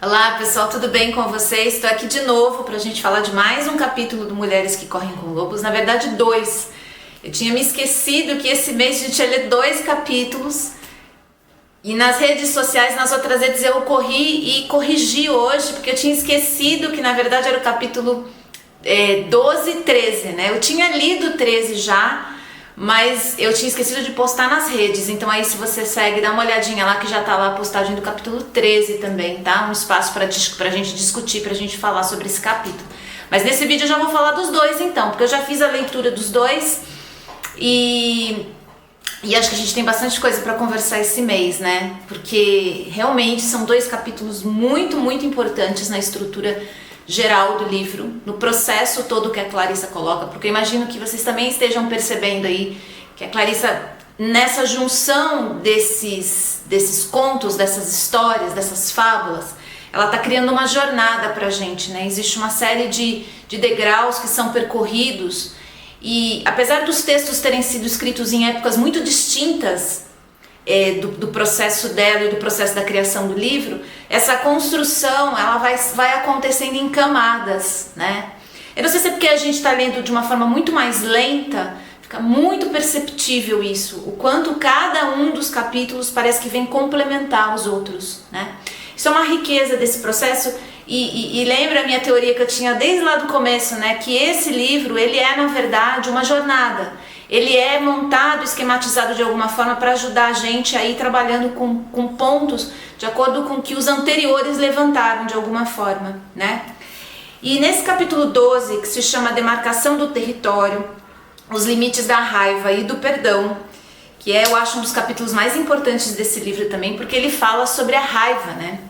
Olá pessoal, tudo bem com vocês? Estou aqui de novo para a gente falar de mais um capítulo do Mulheres que Correm com Lobos, na verdade 2. Eu tinha me esquecido que esse mês a gente ia ler 2 capítulos e nas redes sociais, nas outras redes eu corri e corrigi hoje, porque eu tinha esquecido que na verdade era o capítulo 12 e 13, né? Eu tinha lido 13 já, mas eu tinha esquecido de postar nas redes, então aí se você segue, dá uma olhadinha lá que já tá lá a postagem do capítulo 13 também, tá? Um espaço pra gente discutir, pra gente falar sobre esse capítulo. Mas nesse vídeo eu já vou falar dos 2 então, porque eu já fiz a leitura dos 2 e acho que a gente tem bastante coisa pra conversar esse mês, né? Porque realmente são 2 capítulos muito, muito importantes na estrutura geral do livro, no processo todo que a Clarissa coloca, porque eu imagino que vocês também estejam percebendo aí que a Clarissa, nessa junção desses contos, dessas histórias, dessas fábulas, ela está criando uma jornada pra gente, né? Existe uma série de degraus que são percorridos e apesar dos textos terem sido escritos em épocas muito distintas do processo dela e do processo da criação do livro, essa construção ela vai acontecendo em camadas, né? Eu não sei se é porque a gente está lendo de uma forma muito mais lenta, fica muito perceptível isso, o quanto cada um dos capítulos parece que vem complementar os outros, né? Isso é uma riqueza desse processo e lembra a minha teoria que eu tinha desde lá do começo, né? Que esse livro ele é na verdade uma jornada. Ele é montado, esquematizado de alguma forma para ajudar a gente a ir trabalhando com pontos de acordo com o que os anteriores levantaram de alguma forma, né? E nesse capítulo 12, que se chama Demarcação do Território, os limites da raiva e do perdão, que eu acho um dos capítulos mais importantes desse livro também, porque ele fala sobre a raiva, né?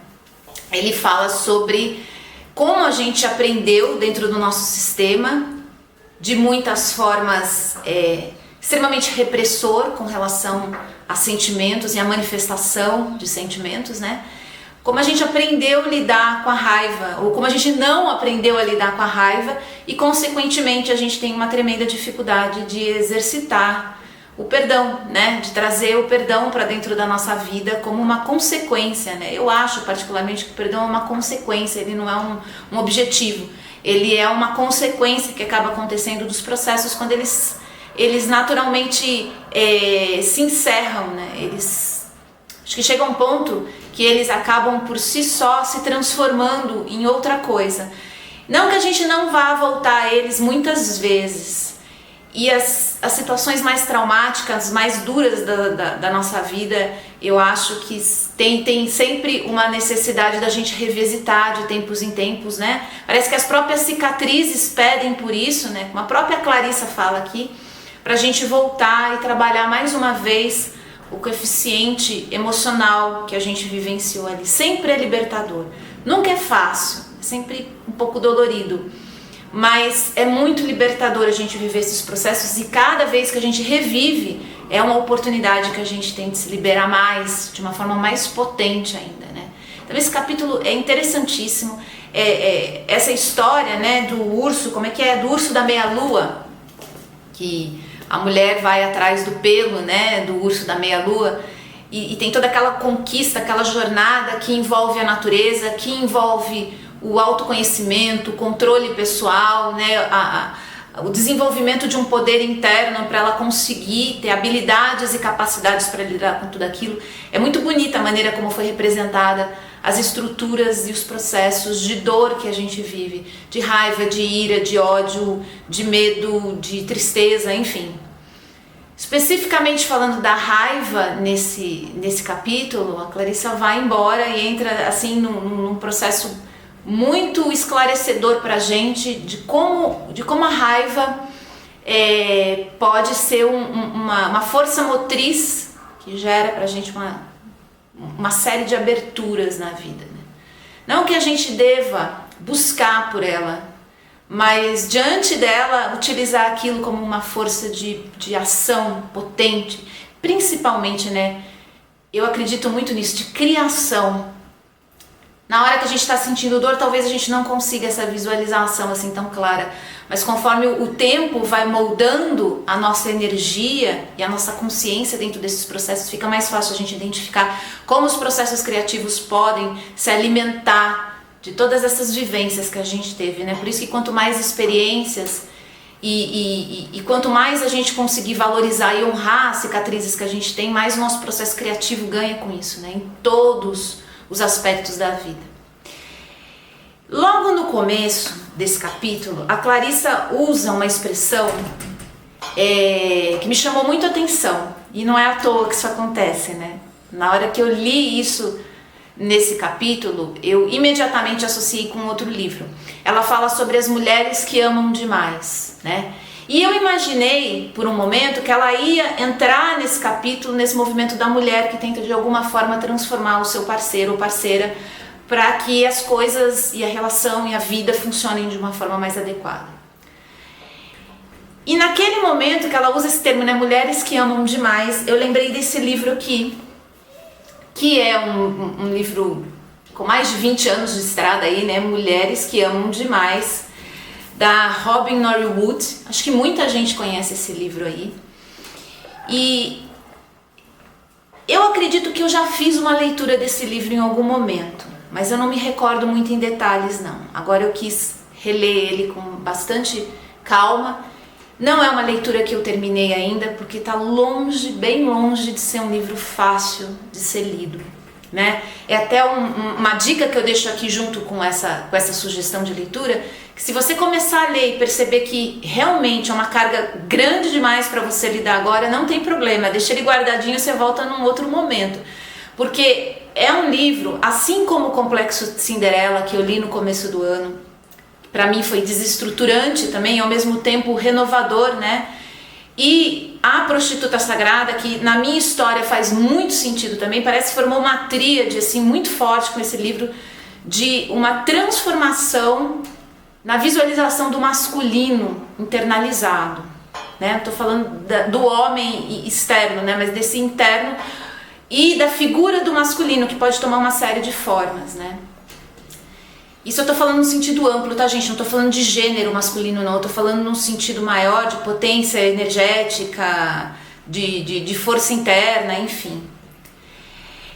Ele fala sobre como a gente aprendeu dentro do nosso sistema, de muitas formas extremamente repressor com relação a sentimentos e a manifestação de sentimentos, né? Como a gente aprendeu a lidar com a raiva, ou como a gente não aprendeu a lidar com a raiva e, consequentemente, a gente tem uma tremenda dificuldade de exercitar o perdão, né? De trazer o perdão para dentro da nossa vida como uma consequência, né? Eu acho particularmente que o perdão é uma consequência, ele não é um objetivo. Ele é uma consequência que acaba acontecendo dos processos quando eles naturalmente se encerram, né? Acho que chega um ponto que eles acabam por si só se transformando em outra coisa. Não que a gente não vá voltar a eles muitas vezes. E as situações mais traumáticas, mais duras da nossa vida, eu acho que tem sempre uma necessidade da gente revisitar de tempos em tempos, né? Parece que as próprias cicatrizes pedem por isso, né? Como a própria Clarissa fala aqui, pra gente voltar e trabalhar mais uma vez o coeficiente emocional que a gente vivenciou ali. Sempre é libertador. Nunca é fácil, é sempre um pouco dolorido. Mas é muito libertador a gente viver esses processos e cada vez que a gente revive é uma oportunidade que a gente tem de se liberar mais, de uma forma mais potente ainda, né? Então esse capítulo é interessantíssimo, essa história, né, do urso, como é que é? Do urso da meia-lua, que a mulher vai atrás do pelo, né, do urso da meia-lua e tem toda aquela conquista, aquela jornada que envolve a natureza, que envolve o autoconhecimento, o controle pessoal, né, o desenvolvimento de um poder interno para ela conseguir ter habilidades e capacidades para lidar com tudo aquilo. É muito bonita a maneira como foi representada as estruturas e os processos de dor que a gente vive, de raiva, de ira, de ódio, de medo, de tristeza, enfim. Especificamente falando da raiva nesse capítulo, a Clarissa vai embora e entra assim num processo muito esclarecedor pra gente de como a raiva pode ser uma força motriz que gera pra gente uma série de aberturas na vida, né? Não que a gente deva buscar por ela, mas diante dela utilizar aquilo como uma força de ação potente, principalmente, né? Eu acredito muito nisso, de criação. Na hora que a gente está sentindo dor, talvez a gente não consiga essa visualização assim tão clara, mas conforme o tempo vai moldando a nossa energia e a nossa consciência dentro desses processos, fica mais fácil a gente identificar como os processos criativos podem se alimentar de todas essas vivências que a gente teve, né? Por isso que quanto mais experiências e quanto mais a gente conseguir valorizar e honrar as cicatrizes que a gente tem, mais o nosso processo criativo ganha com isso, né? Em todos os aspectos da vida. Logo no começo desse capítulo, a Clarissa usa uma expressão que me chamou muito a atenção, e não é à toa que isso acontece, né? Na hora que eu li isso nesse capítulo, eu imediatamente associei com outro livro. Ela fala sobre as mulheres que amam demais, né? E eu imaginei por um momento que ela ia entrar nesse capítulo, nesse movimento da mulher que tenta de alguma forma transformar o seu parceiro ou parceira para que as coisas e a relação e a vida funcionem de uma forma mais adequada. E naquele momento que ela usa esse termo, né, mulheres que amam demais, eu lembrei desse livro aqui, que é um livro com mais de 20 anos de estrada aí, né, Mulheres que Amam Demais, da Robin Norwood. Acho que muita gente conhece esse livro aí. E eu acredito que eu já fiz uma leitura desse livro em algum momento, mas eu não me recordo muito em detalhes, não. Agora eu quis reler ele com bastante calma. Não é uma leitura que eu terminei ainda, porque está longe, bem longe de ser um livro fácil de ser lido, né? É até uma dica que eu deixo aqui junto com essa sugestão de leitura, que se você começar a ler e perceber que realmente é uma carga grande demais para você lidar agora, não tem problema, deixa ele guardadinho e você volta num outro momento. Porque é um livro, assim como o Complexo de Cinderela, que eu li no começo do ano, para mim foi desestruturante também, ao mesmo tempo renovador, né? E A Prostituta Sagrada, que na minha história faz muito sentido também, parece que formou uma tríade assim, muito forte com esse livro, de uma transformação na visualização do masculino internalizado, né? Estou falando do homem externo, né? Mas desse interno e da figura do masculino, que pode tomar uma série de formas, né? Isso eu tô falando no sentido amplo, tá, gente? Não tô falando de gênero masculino, não. Eu tô falando num sentido maior, de potência energética, de força interna, enfim.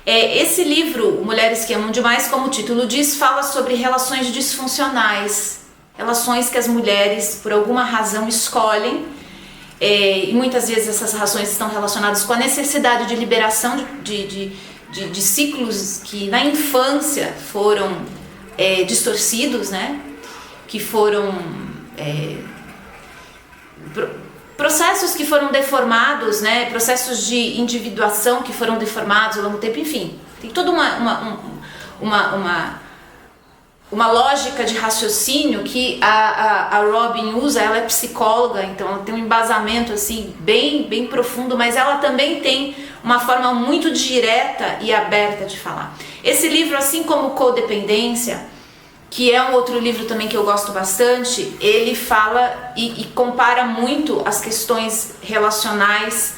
Esse livro, Mulheres que Amam Demais, como o título diz, fala sobre relações disfuncionais. Relações que as mulheres, por alguma razão, escolhem. E muitas vezes essas razões estão relacionadas com a necessidade de liberação de ciclos que na infância foram distorcidos, né? Que foram processos que foram deformados, né? Processos de individuação que foram deformados ao longo do tempo, enfim, tem toda uma lógica de raciocínio que a Robin usa. Ela é psicóloga, então ela tem um embasamento assim bem profundo, mas ela também tem uma forma muito direta e aberta de falar. Esse livro, assim como Codependência, que é um outro livro também que eu gosto bastante, ele fala e compara muito as questões relacionais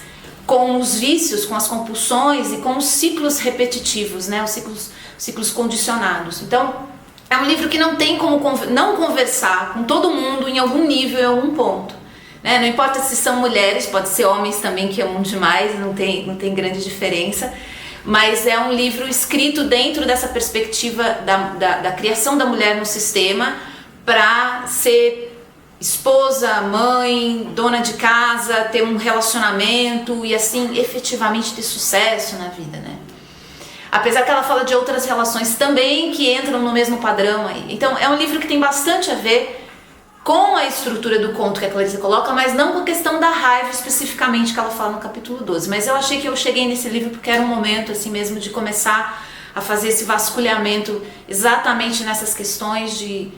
com os vícios, com as compulsões e com os ciclos repetitivos, né? Os ciclos condicionados. Então, é um livro que não tem como não conversar com todo mundo em algum nível, em algum ponto, né? Não importa se são mulheres, pode ser homens também que amam demais, não tem grande diferença. Mas é um livro escrito dentro dessa perspectiva da criação da mulher no sistema para ser esposa, mãe, dona de casa, ter um relacionamento e assim efetivamente ter sucesso na vida, né? Apesar que ela fala de outras relações também que entram no mesmo padrão aí. Então é um livro que tem bastante a ver com a estrutura do conto que a Clarissa coloca, mas não com a questão da raiva especificamente que ela fala no capítulo 12. Mas eu achei que eu cheguei nesse livro porque era um momento assim mesmo de começar a fazer esse vasculhamento exatamente nessas questões de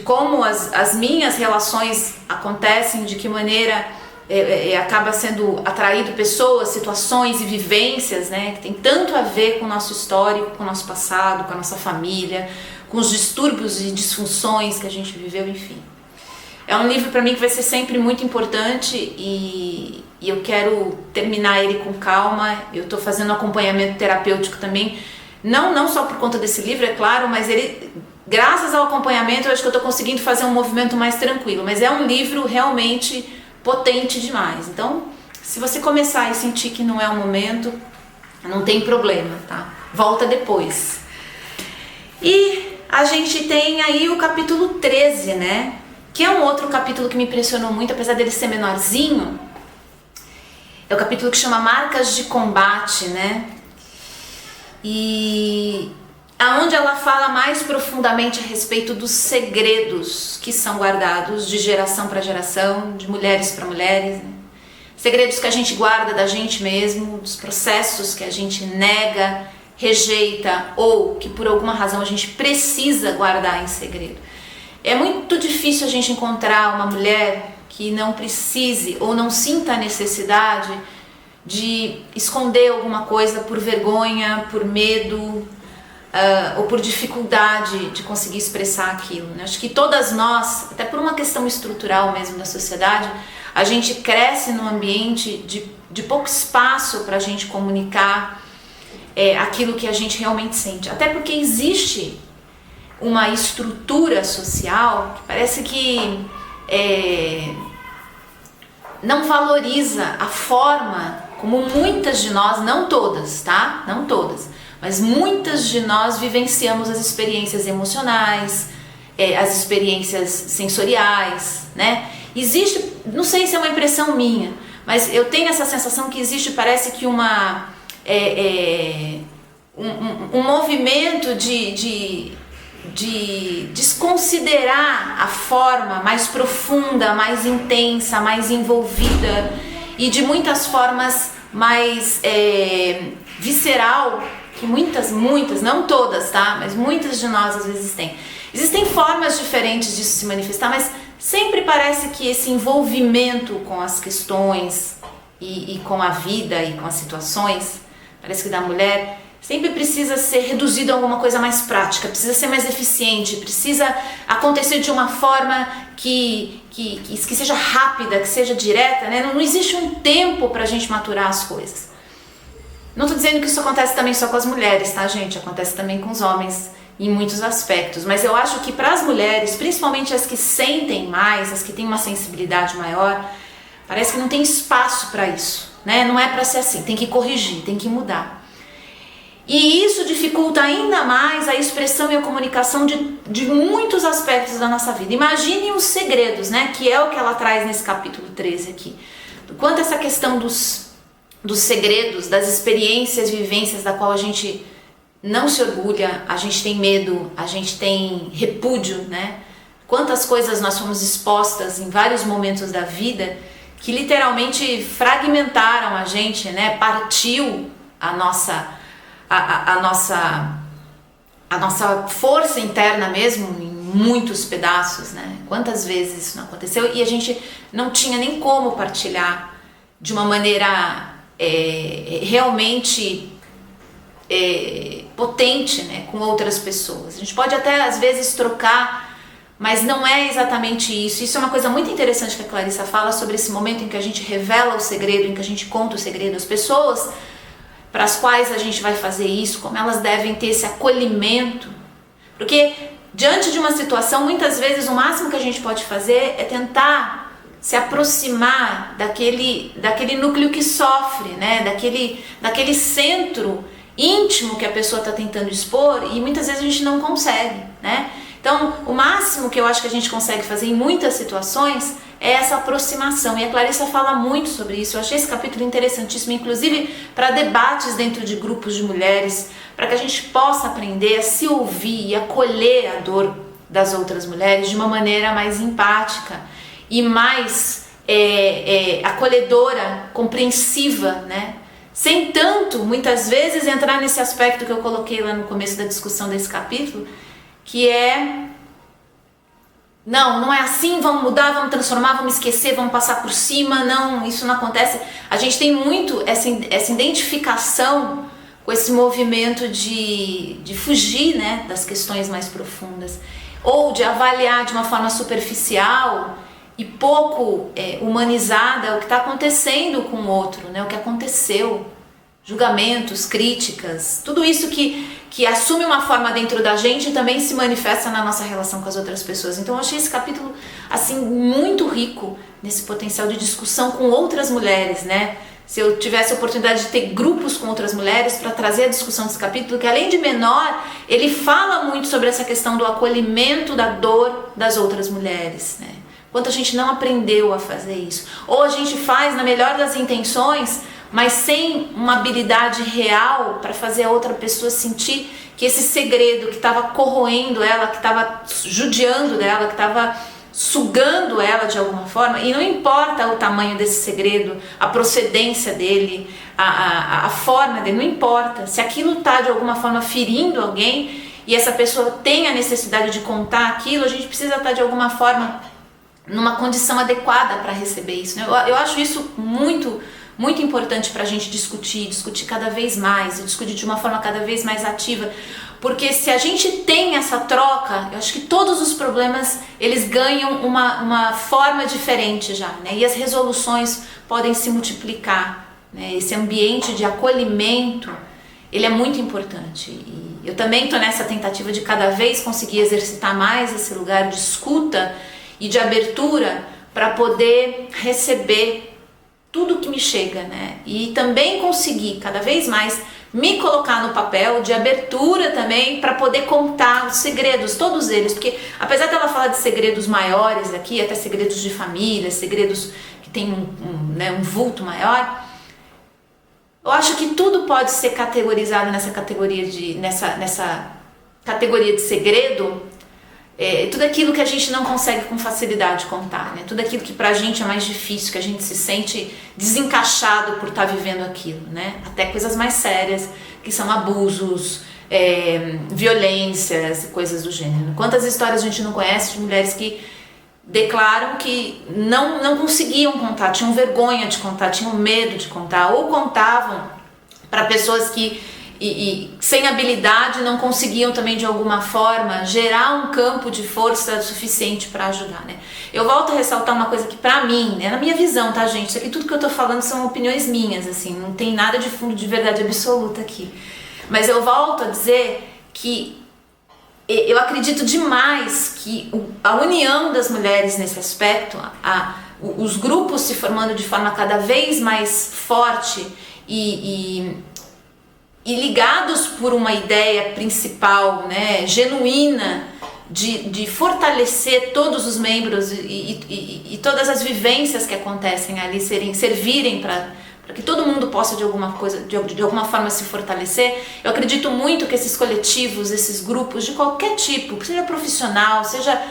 como as minhas relações acontecem, de que maneira acaba sendo atraído pessoas, situações e vivências, né, que tem tanto a ver com o nosso histórico, com o nosso passado, com a nossa família, com os distúrbios e disfunções que a gente viveu, enfim. É um livro para mim que vai ser sempre muito importante e eu quero terminar ele com calma. Eu estou fazendo acompanhamento terapêutico também Não só por conta desse livro, é claro, mas ele, graças ao acompanhamento, eu acho que eu estou conseguindo fazer um movimento mais tranquilo. Mas é um livro realmente potente demais. Então, se você começar e sentir que não é o momento, não tem problema, tá? Volta depois. E a gente tem aí o capítulo 13, né? Que é um outro capítulo que me impressionou muito, apesar dele ser menorzinho. É o capítulo que chama Marcas de Combate, né? E aonde ela fala mais profundamente a respeito dos segredos que são guardados de geração para geração, de mulheres para mulheres, né? Segredos que a gente guarda da gente mesmo, dos processos que a gente nega, rejeita ou que por alguma razão a gente precisa guardar em segredo. É muito difícil a gente encontrar uma mulher que não precise ou não sinta a necessidade de esconder alguma coisa por vergonha, por medo ou por dificuldade de conseguir expressar aquilo, né? Acho que todas nós, até por uma questão estrutural mesmo da sociedade, a gente cresce num ambiente de pouco espaço para a gente comunicar aquilo que a gente realmente sente. Até porque existe uma estrutura social que parece que não valoriza a forma como muitas de nós, não todas, tá? Não todas, mas muitas de nós vivenciamos as experiências emocionais, as experiências sensoriais, né? Existe, não sei se é uma impressão minha, mas eu tenho essa sensação que existe, parece que um movimento de desconsiderar a forma mais profunda, mais intensa, mais envolvida e de muitas formas mais visceral, que muitas, não todas, tá? Mas muitas de nós às vezes têm. Existem formas diferentes disso se manifestar, mas sempre parece que esse envolvimento com as questões e com a vida e com as situações, parece que da mulher, sempre precisa ser reduzido a alguma coisa mais prática, precisa ser mais eficiente, precisa acontecer de uma forma que seja rápida, que seja direta, né? Não existe um tempo pra gente maturar as coisas. Não tô dizendo que isso acontece também só com as mulheres, tá, gente? Acontece também com os homens em muitos aspectos, mas eu acho que para as mulheres, principalmente as que sentem mais, as que têm uma sensibilidade maior, parece que não tem espaço para isso, né? Não é para ser assim, tem que corrigir, tem que mudar. E isso dificulta ainda mais a expressão e a comunicação de muitos aspectos da nossa vida. Imaginem os segredos, né? Que é o que ela traz nesse capítulo 13 aqui. Do quanto essa questão dos segredos, das experiências, vivências da qual a gente não se orgulha, a gente tem medo, a gente tem repúdio, né? Quantas coisas nós fomos expostas em vários momentos da vida que literalmente fragmentaram a gente, né? Partiu a nossa força interna mesmo em muitos pedaços, né? Quantas vezes isso não aconteceu e a gente não tinha nem como partilhar de uma maneira realmente potente, né, com outras pessoas. A gente pode até às vezes trocar, mas não é exatamente isso. Isso é uma coisa muito interessante que a Clarissa fala sobre esse momento em que a gente revela o segredo, em que a gente conta o segredo. As pessoas para as quais a gente vai fazer isso, como elas devem ter esse acolhimento, porque diante de uma situação, muitas vezes o máximo que a gente pode fazer é tentar se aproximar daquele núcleo que sofre, né? daquele centro íntimo que a pessoa está tentando expor, e muitas vezes a gente não consegue, né? Então, o máximo que eu acho que a gente consegue fazer em muitas situações é essa aproximação, e a Clarissa fala muito sobre isso. Eu achei esse capítulo interessantíssimo, inclusive para debates dentro de grupos de mulheres, para que a gente possa aprender a se ouvir e acolher a dor das outras mulheres de uma maneira mais empática e mais acolhedora, compreensiva, né? Sem tanto, muitas vezes, entrar nesse aspecto que eu coloquei lá no começo da discussão desse capítulo, que não é assim, vamos mudar, vamos transformar, vamos esquecer, vamos passar por cima, não, isso não acontece. A gente tem muito essa identificação com esse movimento de fugir, né, das questões mais profundas, ou de avaliar de uma forma superficial e pouco humanizada o que está acontecendo com o outro, né, o que aconteceu, julgamentos, críticas, tudo isso que que assume uma forma dentro da gente e também se manifesta na nossa relação com as outras pessoas. Então eu achei esse capítulo assim muito rico nesse potencial de discussão com outras mulheres, né? Se eu tivesse a oportunidade de ter grupos com outras mulheres para trazer a discussão desse capítulo, que além de menor, ele fala muito sobre essa questão do acolhimento da dor das outras mulheres, né? Quanto a gente não aprendeu a fazer isso. Ou a gente faz na melhor das intenções, mas sem uma habilidade real para fazer a outra pessoa sentir que esse segredo que estava corroendo ela, que estava judiando dela, que estava sugando ela de alguma forma, e não importa o tamanho desse segredo, a procedência dele, a forma dele, não importa. Se aquilo está de alguma forma ferindo alguém e essa pessoa tem a necessidade de contar aquilo, a gente precisa estar de alguma forma numa condição adequada para receber isso, né? Eu acho isso muito importante para a gente discutir cada vez mais, e discutir de uma forma cada vez mais ativa, porque se a gente tem essa troca, eu acho que todos os problemas eles ganham uma forma diferente já, né? E as resoluções podem se multiplicar, né? Esse ambiente de acolhimento, ele é muito importante, e eu também estou nessa tentativa de cada vez conseguir exercitar mais esse lugar de escuta e de abertura para poder receber tudo que me chega, né? E também conseguir cada vez mais me colocar no papel de abertura também para poder contar os segredos, todos eles, porque apesar dela falar de segredos maiores aqui, até segredos de família, segredos que tem um vulto maior, eu acho que tudo pode ser categorizado nessa categoria de segredo. Tudo aquilo que a gente não consegue com facilidade contar, né? Tudo aquilo que pra gente é mais difícil, que a gente se sente desencaixado por estar vivendo aquilo, né? Até coisas mais sérias, que são abusos, violências e coisas do gênero. Quantas histórias a gente não conhece de mulheres que declaram que não conseguiam contar, tinham vergonha de contar, tinham medo de contar, ou contavam para pessoas que sem habilidade não conseguiam também de alguma forma gerar um campo de força suficiente para ajudar, né? Eu volto a ressaltar uma coisa que pra mim, né, na minha visão, tá, gente? Isso aqui tudo que eu tô falando são opiniões minhas, assim, não tem nada de fundo de verdade absoluta aqui. Mas eu volto a dizer que eu acredito demais que a união das mulheres nesse aspecto, os grupos se formando de forma cada vez mais forte e ligados por uma ideia principal, né, genuína, de fortalecer todos os membros e todas as vivências que acontecem ali servirem para que todo mundo possa de alguma forma se fortalecer. Eu acredito muito que esses coletivos, esses grupos de qualquer tipo, seja profissional, seja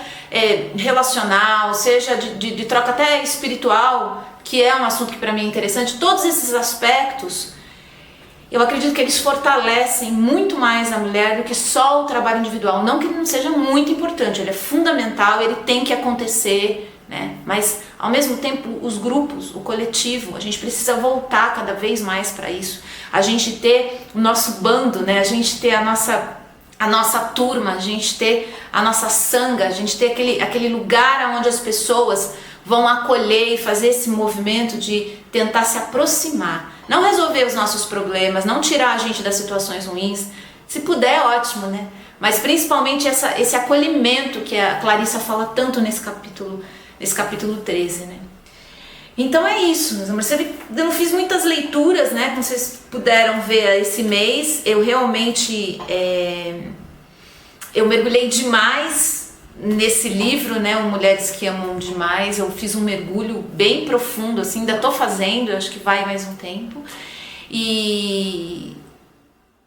relacional, seja de troca até espiritual, que é um assunto que para mim é interessante, todos esses aspectos, eu acredito que eles fortalecem muito mais a mulher do que só o trabalho individual. Não que ele não seja muito importante, ele é fundamental, ele tem que acontecer, né? Mas ao mesmo tempo os grupos, o coletivo, a gente precisa voltar cada vez mais para isso. A gente ter o nosso bando, né? A gente ter a nossa turma, a gente ter a nossa sanga, a gente ter aquele lugar onde as pessoas vão acolher e fazer esse movimento de tentar se aproximar. Não resolver os nossos problemas, não tirar a gente das situações ruins. Se puder, ótimo, né? Mas principalmente esse acolhimento que a Clarissa fala tanto nesse capítulo 13, né? Então é isso, meus amores. Eu não fiz muitas leituras, né? Como vocês puderam ver esse mês, eu realmente eu mergulhei demais nesse livro, né, o Mulheres que Amam Demais. Eu fiz um mergulho bem profundo, assim, ainda tô fazendo, acho que vai mais um tempo, e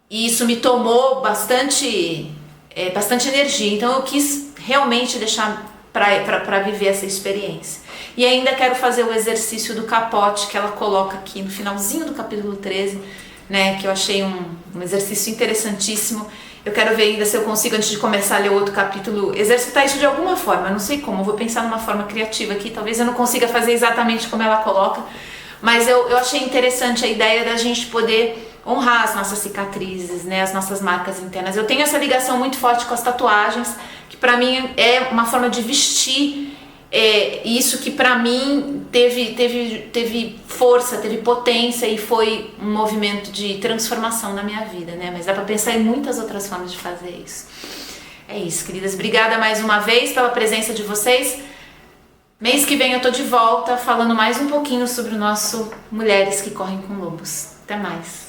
isso me tomou bastante energia, então eu quis realmente deixar para viver essa experiência. E ainda quero fazer o exercício do capote que ela coloca aqui no finalzinho do capítulo 13, né, que eu achei um exercício interessantíssimo. Eu quero ver ainda se eu consigo, antes de começar a ler outro capítulo, exercitar isso de alguma forma. Eu não sei como, eu vou pensar numa forma criativa aqui. Talvez eu não consiga fazer exatamente como ela coloca, mas eu achei interessante a ideia da gente poder honrar as nossas cicatrizes, né, as nossas marcas internas. Eu tenho essa ligação muito forte com as tatuagens, que pra mim é uma forma de vestir isso que pra mim teve força, teve potência e foi um movimento de transformação na minha vida, né? Mas dá pra pensar em muitas outras formas de fazer isso. É isso, queridas. Obrigada mais uma vez pela presença de vocês. Mês que vem eu tô de volta falando mais um pouquinho sobre o nosso Mulheres que Correm com Lobos. Até mais.